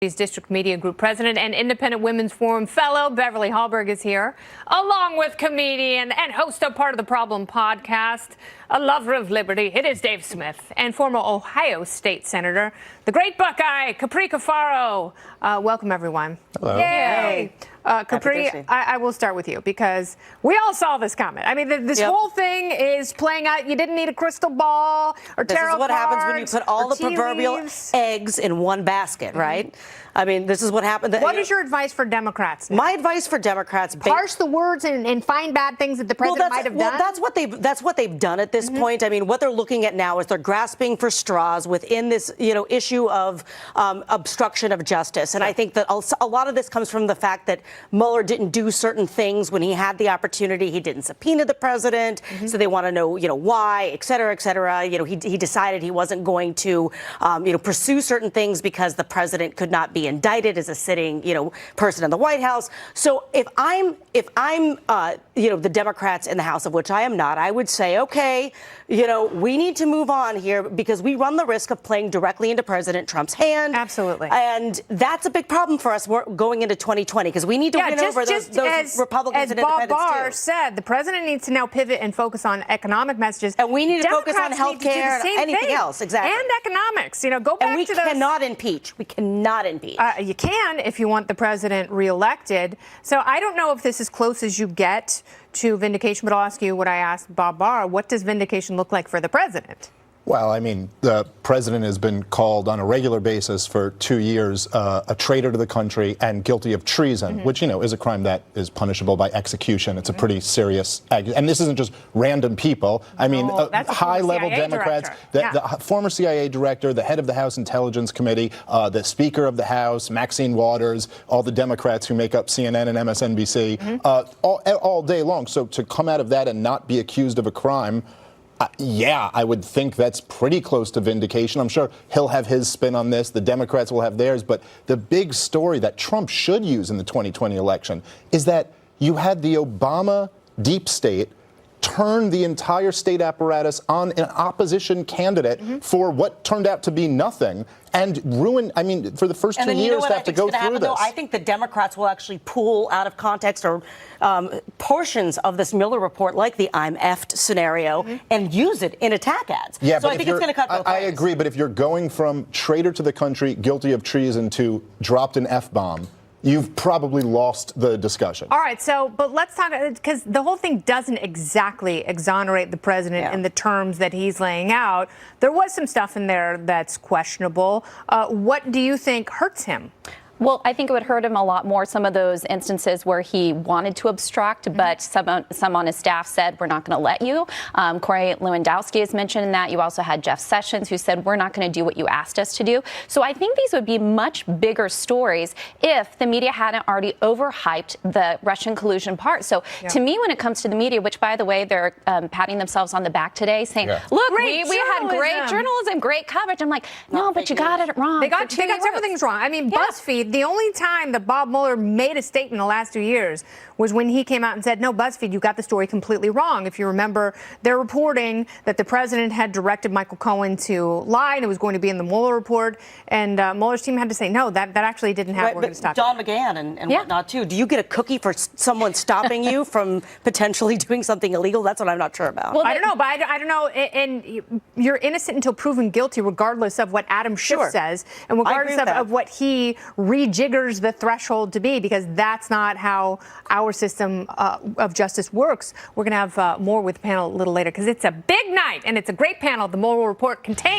District Media Group President and Independent Women's Forum Fellow Beverly Hallberg is here, along with comedian and host of Part of the Problem podcast, a lover of liberty. It is Dave Smith, and former Ohio State Senator, the great Buckeye, Capri Cafaro. Welcome, everyone. Hello. Yay. Capri, I will start with you because we all saw this coming. I mean, this whole thing is playing out. You didn't need a crystal ball or tarot cards. This is what happens when you put all the proverbial eggs in one basket, right? I mean, this is what happened. What is your advice for Democrats now? My advice for Democrats: parse the words and find bad things that the president might have done. Well, that's what they've done at this point. I mean, what they're looking at now is they're grasping for straws within this, issue of obstruction of justice. And I think that a lot of this comes from the fact that Mueller didn't do certain things when he had the opportunity. He didn't subpoena the president, so they want to know, why, et cetera, et cetera. He decided he wasn't going to, pursue certain things because the president could not be indicted as a sitting, person in the White House. So if I'm the Democrats in the House, of which I am not, I would say, okay, we need to move on here because we run the risk of playing directly into President Trump's hand. Absolutely. And that's a big problem for us going into 2020 because we need to win over those Republicans and independents, as Bob Barr said, the president needs to now pivot and focus on economic messages. And we need to Democrats focus on health care and anything else. Exactly. And economics. Go back and we to those. cannot impeach. We cannot impeach. You can if you want the president reelected. So I don't know if this is as close as you get to vindication, but I'll ask you what I asked Bob Barr. What does vindication look like for the president? Well, I mean, the president has been called on a regular basis for 2 years a traitor to the country and guilty of treason, which, is a crime that is punishable by execution. It's a pretty serious act. And this isn't just random people. I mean, high-level Democrats, the former CIA director, the head of the House Intelligence Committee, the Speaker of the House, Maxine Waters, all the Democrats who make up CNN and MSNBC, all day long. So to come out of that and not be accused of a crime, I would think that's pretty close to vindication. I'm sure he'll have his spin on this. The Democrats will have theirs. But the big story that Trump should use in the 2020 election is that you had the Obama deep state turn the entire state apparatus on an opposition candidate for what turned out to be nothing and ruin, for the first 2 years to have to go through this. I think the Democrats will actually pull out of context or portions of this Mueller report, like the I'm effed scenario, and use it in attack ads. Yeah, so I think it's going to cut both ways. I agree, but if you're going from traitor to the country, guilty of treason, to dropped an F-bomb, you've probably lost the discussion. All right, but let's talk, because the whole thing doesn't exactly exonerate the president in the terms that he's laying out. There was some stuff in there that's questionable. What do you think hurts him? Well, I think it would hurt him a lot more, some of those instances where he wanted to obstruct, but some on his staff said, we're not going to let you. Corey Lewandowski has mentioned that. You also had Jeff Sessions, who said, we're not going to do what you asked us to do. So I think these would be much bigger stories if the media hadn't already overhyped the Russian collusion part. So to me, when it comes to the media, which, by the way, they're patting themselves on the back today, saying, look, we had great journalism, great coverage. I'm like, no, but you got it wrong. They got several things wrong. I mean, BuzzFeed, the only time that Bob Mueller made a statement in the last 2 years was when he came out and said, no, BuzzFeed, you got the story completely wrong. If you remember, they're reporting that the president had directed Michael Cohen to lie, and it was going to be in the Mueller report. And Mueller's team had to say, no, that actually didn't happen. We're going to stop Don McGahn and whatnot, too. Do you get a cookie for someone stopping you from potentially doing something illegal? That's what I'm not sure about. Well, I don't know, but I don't know. And you're innocent until proven guilty, regardless of what Adam Schiff says, and regardless of what he rejiggers the threshold to be, because that's not how our system of justice works. We're going to have more with the panel a little later, because it's a big night, and it's a great panel. The Mueller report contains